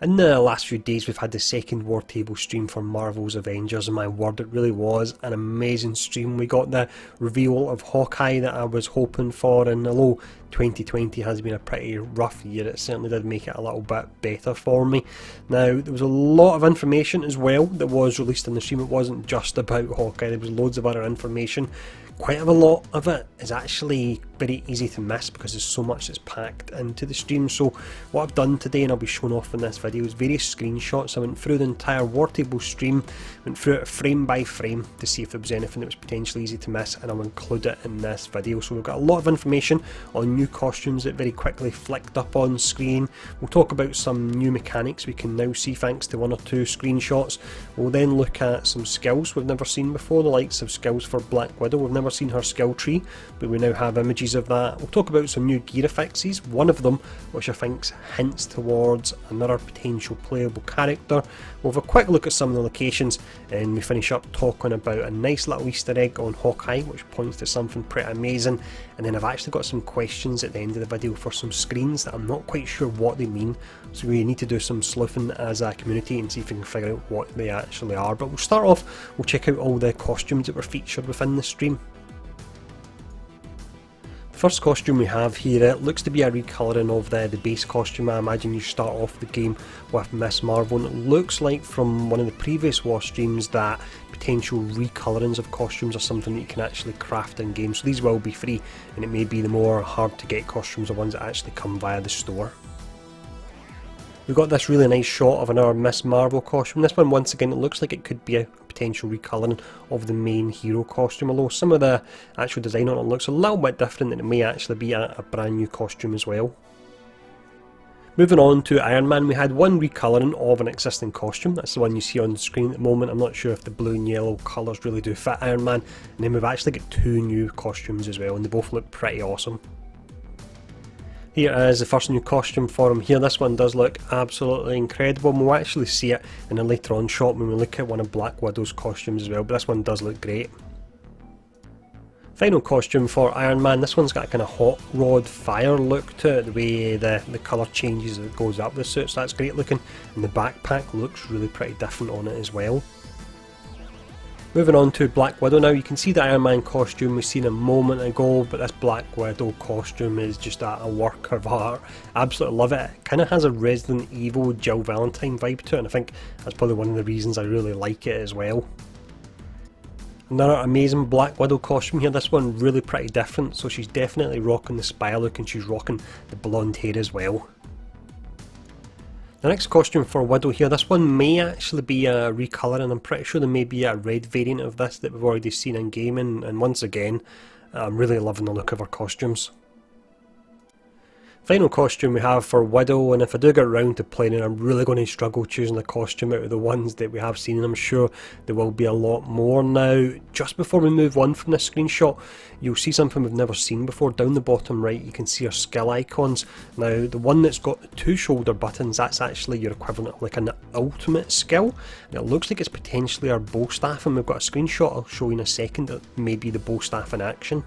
In the last few days we've had the second War Table stream for Marvel's Avengers, and my word, it really was an amazing stream. We got the reveal of Hawkeye that I was hoping for, and although 2020 has been a pretty rough year, it certainly did make it a little bit better for me. Now, there was a lot of information as well that was released in the stream. It wasn't just about Hawkeye, there was loads of other information. Quite a lot of it is actually very easy to miss because there's so much that's packed into the stream. So what I've done today, and I'll be showing off in this video, is various screenshots. I went through the entire War Table stream, went through it frame by frame to see if there was anything that was potentially easy to miss, and I'll include it in this video. So we've got a lot of information on new costumes that very quickly flicked up on screen. We'll talk about some new mechanics we can now see thanks to one or two screenshots. We'll then look at some skills we've never seen before, the likes of skills for Black Widow. We've never seen her skill tree, but we now have images of that. We'll talk about some new gear affixes, one of them which I think hints towards another potential playable character. We'll have a quick look at some of the locations, and we finish up talking about a nice little Easter egg on Hawkeye which points to something pretty amazing, and then I've actually got some questions at the end of the video for some screens that I'm not quite sure what they mean, so we need to do some sleuthing as a community and see if we can figure out what they actually are. But we'll start off, we'll check out all the costumes that were featured within the stream. First costume we have here, it looks to be a recolouring of the base costume. I imagine you start off the game with Miss Marvel, and it looks like from one of the previous War streams that potential recolourings of costumes are something that you can actually craft in game. So these will be free, and it may be the more hard to get costumes, the ones that actually come via the store. We've got this really nice shot of another Miss Marvel costume. This one, once again, it looks like it could be a potential recolouring of the main hero costume, although some of the actual design on it looks a little bit different, and it may actually be a brand new costume as well. Moving on to Iron Man, we had one recolouring of an existing costume. That's the one you see on the screen at the moment. I'm not sure if the blue and yellow colours really do fit Iron Man. And then we've actually got two new costumes as well, and they both look pretty awesome. Here is the first new costume for him here. This one does look absolutely incredible, and we'll actually see it in a later on shot when we look at one of Black Widow's costumes as well, but this one does look great. Final costume for Iron Man, this one's got a kind of hot rod fire look to it, the way the colour changes as it goes up the suit, so that's great looking, and the backpack looks really pretty different on it as well. Moving on to Black Widow now, you can see the Iron Man costume we've seen a moment ago, but this Black Widow costume is just a work of art. Absolutely love it. It kind of has a Resident Evil Jill Valentine vibe to it, and I think that's probably one of the reasons I really like it as well. Another amazing Black Widow costume here, this one really pretty different, so she's definitely rocking the spy look and she's rocking the blonde hair as well. The next costume for Widow here, this one may actually be a recolouring. I'm pretty sure there may be a red variant of this that we've already seen in game, and once again, I'm really loving the look of her costumes. Final costume we have for Widow, and if I do get around to playing it, I'm really going to struggle choosing a costume out of the ones that we have seen, and I'm sure there will be a lot more. Now, just before we move on from this screenshot, you'll see something we've never seen before. Down the bottom right, you can see our skill icons. Now, the one that's got the two shoulder buttons, that's actually your equivalent of like an ultimate skill, and it looks like it's potentially our bow staff, and we've got a screenshot I'll show you in a second that may be the bow staff in action.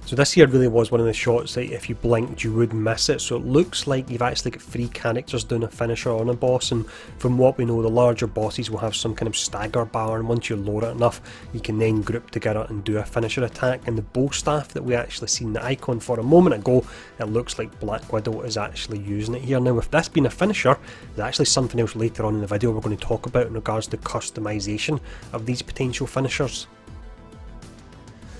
So this here really was one of the shots that if you blinked you would miss it, so it looks like you've actually got three characters doing a finisher on a boss, and from what we know the larger bosses will have some kind of stagger bar, and once you lower it enough you can then group together and do a finisher attack. And the bow staff that we actually seen the icon for a moment ago, it looks like Black Widow is actually using it here. Now, with this being a finisher, there's actually something else later on in the video we're going to talk about in regards to customization of these potential finishers.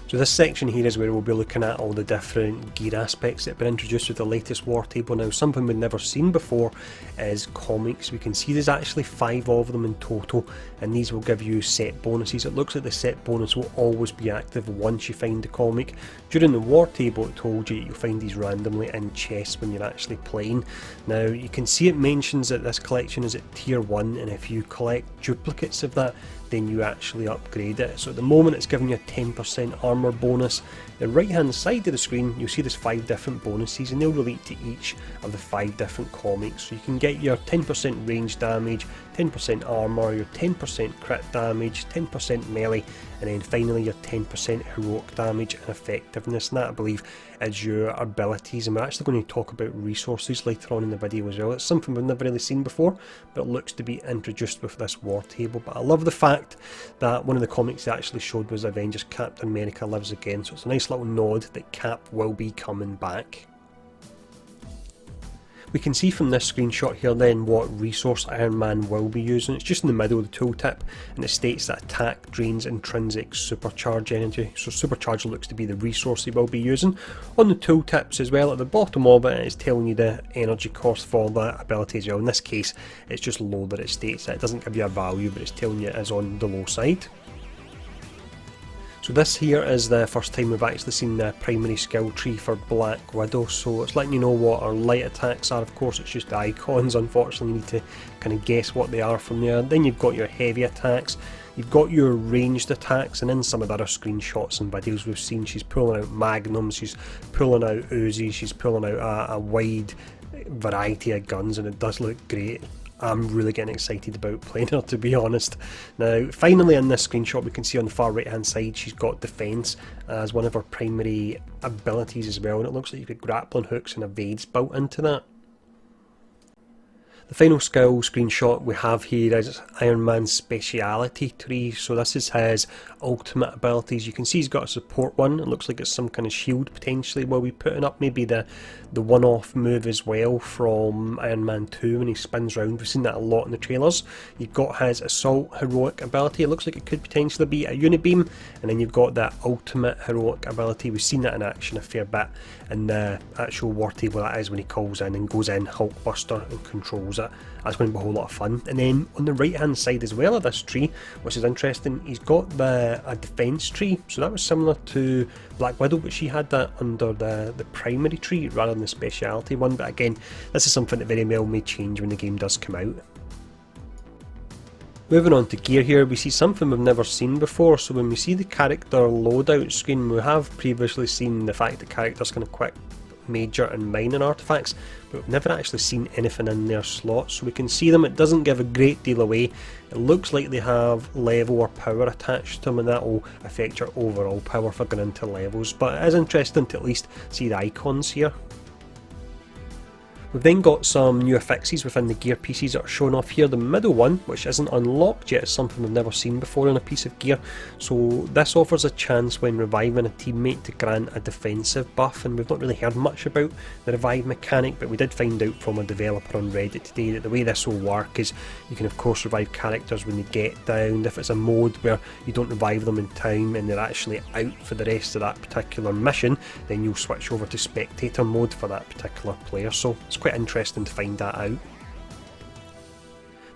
So this section here is where we'll be looking at all the different gear aspects that have been introduced with the latest War Table. Now, something we've never seen before is comics. We can see there's actually 5 of them in total, and these will give you set bonuses. It looks like the set bonus will always be active once you find the comic. During the War Table it told you you'll find these randomly in chests when you're actually playing. Now, you can see it mentions that this collection is at tier 1, and if you collect duplicates of that then you actually upgrade it. So at the moment it's giving you a 10% armor armor bonus. The right hand side of the screen you'll see there's 5 different bonuses, and they'll relate to each of the 5 different comics. So you can get your 10% range damage, 10% armor, your 10% crit damage, 10% melee, and then finally your 10% heroic damage and effectiveness. And that, I believe, is your abilities, and we're actually going to talk about resources later on in the video as well. It's something we've never really seen before, but it looks to be introduced with this war table. But I love the fact that one of the comics they actually showed was Avengers Captain America Lives Again, so it's a nice little nod that Cap will be coming back. We can see from this screenshot here then what resource Iron Man will be using. It's just in the middle of the tooltip, and it states that attack drains intrinsic supercharge energy. So supercharge looks to be the resource he will be using. On the tooltips as well, at the bottom of it, it's telling you the energy cost for that ability as well. In this case, it's just low that it states that. It doesn't give you a value, but it's telling you it is on the low side. So this here is the first time we've actually seen the primary skill tree for Black Widow, so it's letting you know what our light attacks are. Of course it's just the icons, unfortunately you need to kind of guess what they are from there. Then you've got your heavy attacks, you've got your ranged attacks, and in some of the other screenshots and videos we've seen she's pulling out magnums, she's pulling out Uzis, she's pulling out a wide variety of guns, and it does look great. I'm really getting excited about playing her, to be honest. Now, finally in this screenshot we can see on the far right hand side she's got defense as one of her primary abilities as well, and it looks like you've got grappling hooks and evades built into that. The final skill screenshot we have here is Iron Man's Speciality tree, so this is his ultimate abilities. You can see he's got a support one, it looks like it's some kind of shield potentially we'll be putting up, maybe the one-off move as well from Iron Man 2 when he spins round. We've seen that a lot in the trailers. You've got his Assault Heroic ability, it looks like it could potentially be a Unibeam, and then you've got that Ultimate Heroic ability. We've seen that in action a fair bit in the actual war table, that is when he calls in and goes in Hulkbuster and controls it. That's going to be a whole lot of fun. And then on the right hand side as well of this tree, which is interesting, he's got a defense tree, so that was similar to Black Widow, but she had that under the primary tree rather than the speciality one. But again, this is something that very well may change when the game does come out. Moving on to gear here, we see something we've never seen before. So when we see the character loadout screen, we have previously seen the fact that characters can equip major and minor artifacts, but we've never actually seen anything in their slots, so we can see them. It doesn't give a great deal away. It looks like they have level or power attached to them, and that will affect your overall power for going into levels, but it is interesting to at least see the icons here. We've then got some new affixes within the gear pieces that are shown off here. The middle one, which isn't unlocked yet, is something we've never seen before in a piece of gear. So this offers a chance when reviving a teammate to grant a defensive buff, and we've not really heard much about the revive mechanic, but we did find out from a developer on Reddit today that the way this will work is you can of course revive characters when they get down. If it's a mode where you don't revive them in time and they're actually out for the rest of that particular mission, then you'll switch over to spectator mode for that particular player. So it's quite interesting to find that out.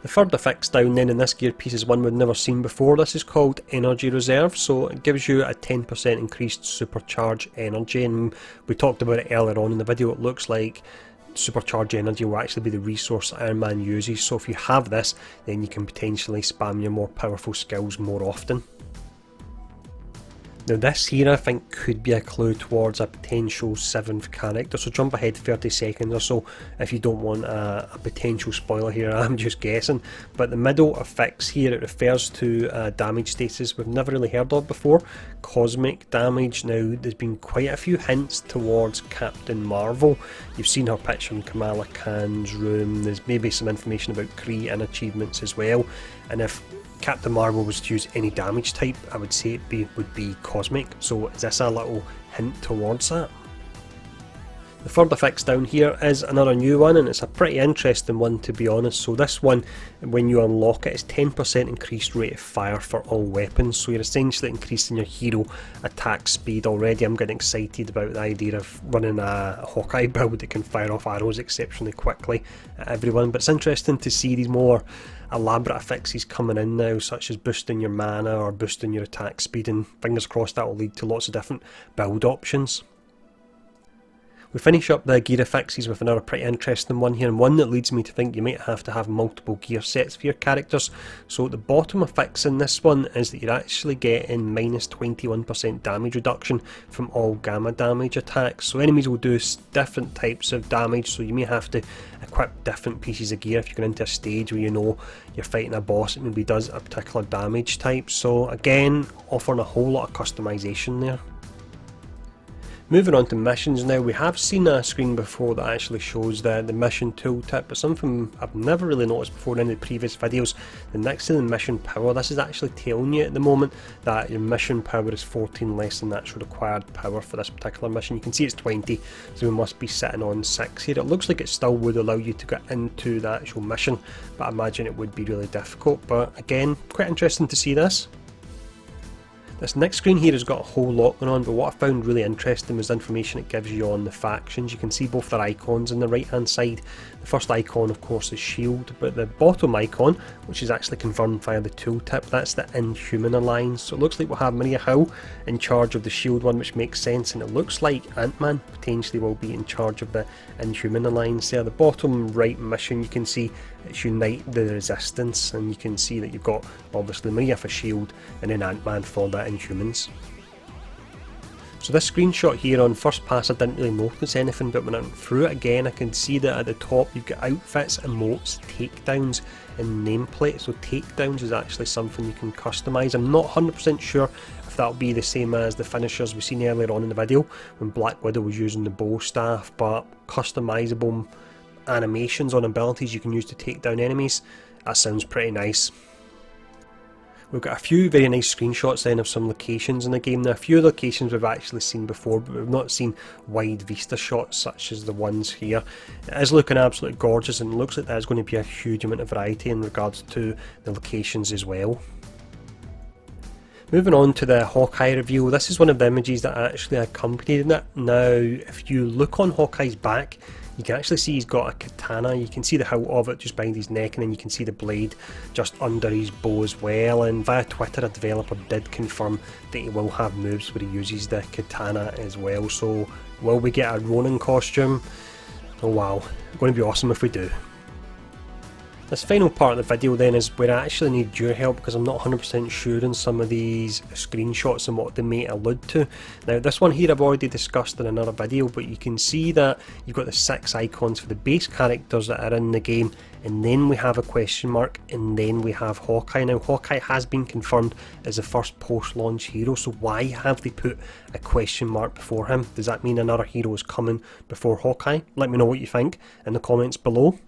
The third affix down then in this gear piece is one we've never seen before. This is called Energy Reserve, so it gives you a 10% increased supercharge energy, and we talked about it earlier on in the video. It looks like supercharge energy will actually be the resource Iron Man uses, so if you have this then you can potentially spam your more powerful skills more often. Now this here I think could be a clue towards a potential 7th character, so jump ahead 30 seconds or so if you don't want a potential spoiler here. I'm just guessing, but the middle affix here, it refers to damage status we've never really heard of before, cosmic damage. Now there's been quite a few hints towards Captain Marvel. You've seen her picture in Kamala Khan's room, there's maybe some information about Kree and achievements as well, and if Captain Marvel was to use any damage type, I would say it would be cosmic, so is this a little hint towards that? The third affix down here is another new one, and it's a pretty interesting one to be honest. So this one, when you unlock it, is 10% increased rate of fire for all weapons, so you're essentially increasing your hero attack speed. Already I'm getting excited about the idea of running a Hawkeye build that can fire off arrows exceptionally quickly at everyone, but it's interesting to see these more elaborate affixes coming in now, such as boosting your mana or boosting your attack speed, and fingers crossed that will lead to lots of different build options. We finish up the gear affixes with another pretty interesting one here, and one that leads me to think you might have to have multiple gear sets for your characters. So the bottom affix in this one is that you're actually getting minus 21% damage reduction from all gamma damage attacks. So enemies will do different types of damage, so you may have to equip different pieces of gear if you're going into a stage where you know you're fighting a boss that maybe does a particular damage type. So again, offering a whole lot of customization there. Moving on to missions now, we have seen a screen before that actually shows the mission tooltip, but something I've never really noticed before in the previous videos. The next to the mission power, this is actually telling you at the moment that your mission power is 14 less than the actual required power for this particular mission. You can see it's 20, so we must be sitting on 6 here. It looks like it still would allow you to get into the actual mission, but I imagine it would be really difficult. But again, quite interesting to see this. This next screen here has got a whole lot going on, but what I found really interesting was the information it gives you on the factions. You can see both their icons on the right hand side. The first icon of course is S.H.I.E.L.D., but the bottom icon, which is actually confirmed via the tooltip, that's the Inhuman Alliance. So it looks like we'll have Maria Hill in charge of the S.H.I.E.L.D. one, which makes sense, and it looks like Ant-Man potentially will be in charge of the Inhuman Alliance there. The bottom right mission, you can see it's Unite the Resistance, and you can see that you've got obviously Maria for S.H.I.E.L.D. and then Ant-Man for the Inhumans. So this screenshot here on first pass I didn't really notice anything, but when I went through it again I can see that at the top you've got outfits, emotes, takedowns and nameplates. So takedowns is actually something you can customise. I'm not 100% sure if that'll be the same as the finishers we've seen earlier on in the video when Black Widow was using the bow staff, but customisable animations on abilities you can use to take down enemies. That sounds pretty nice. We've got a few very nice screenshots then of some locations in the game. Now a few of the locations we've actually seen before, but we've not seen wide vista shots such as the ones here. It is looking absolutely gorgeous, and it looks like there's going to be a huge amount of variety in regards to the locations as well. Moving on to the Hawkeye reveal, this is one of the images that actually accompanied it. Now if you look on Hawkeye's back, you can actually see he's got a katana. You can see the hilt of it just behind his neck, and then you can see the blade just under his bow as well. And via Twitter a developer did confirm that he will have moves where he uses the katana as well. So will we get a Ronin costume? Oh wow, it's going to be awesome if we do. This final part of the video then is where I actually need your help, because I'm not 100% sure on some of these screenshots and what they may allude to. Now this one here I've already discussed in another video, but you can see that you've got the 6 icons for the base characters that are in the game, and then we have a question mark, and then we have Hawkeye. Now Hawkeye has been confirmed as the first post-launch hero, so why have they put a question mark before him? Does that mean another hero is coming before Hawkeye? Let me know what you think in the comments below.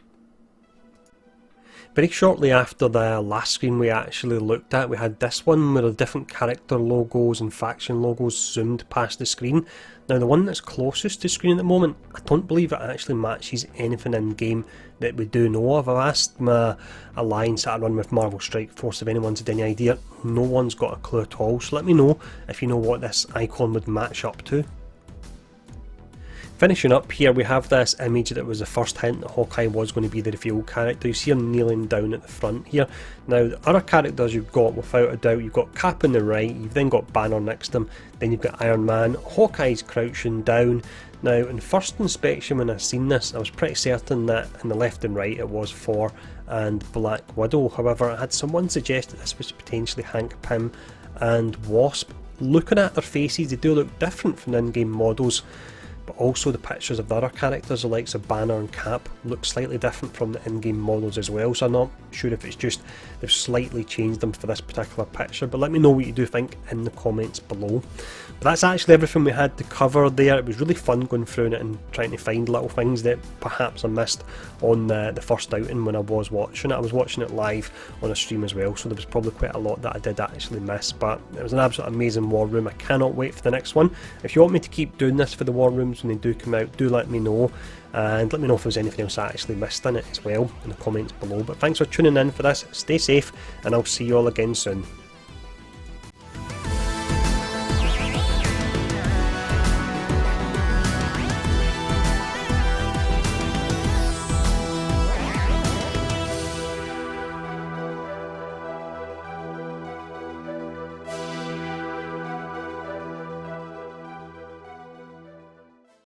Very shortly after the last screen we actually looked at, we had this one where the different character logos and faction logos zoomed past the screen. Now the one that's closest to screen at the moment, I don't believe it actually matches anything in game that we do know of. I've asked my alliance that I run with Marvel Strike Force if anyone's had any idea. No one's got a clue at all, so let me know if you know what this icon would match up to. Finishing up here, we have this image that was the first hint that Hawkeye was going to be the reveal character. You see him kneeling down at the front here. Now the other characters you've got, without a doubt, you've got Cap on the right, you've then got Banner next to him, then you've got Iron Man, Hawkeye's crouching down. Now in first inspection when I seen this, I was pretty certain that in the left and right it was Thor and Black Widow. However, I had someone suggest that this was potentially Hank Pym and Wasp. Looking at their faces, they do look different from the in-game models, but also the pictures of the other characters, the likes of Banner and Cap, look slightly different from the in-game models as well, so I'm not sure if it's just they've slightly changed them for this particular picture, but let me know what you do think in the comments below. But that's actually everything we had to cover there. It was really fun going through it and trying to find little things that perhaps I missed on the first outing when I was watching it. I was watching it live on a stream as well, so there was probably quite a lot that I did actually miss, but it was an absolute amazing war room. I cannot wait for the next one. If you want me to keep doing this for the war rooms when they do come out, do let me know, and let me know if there's anything else I actually missed in it as well in the comments below. But thanks for tuning in for this, stay safe, and I'll see you all again soon.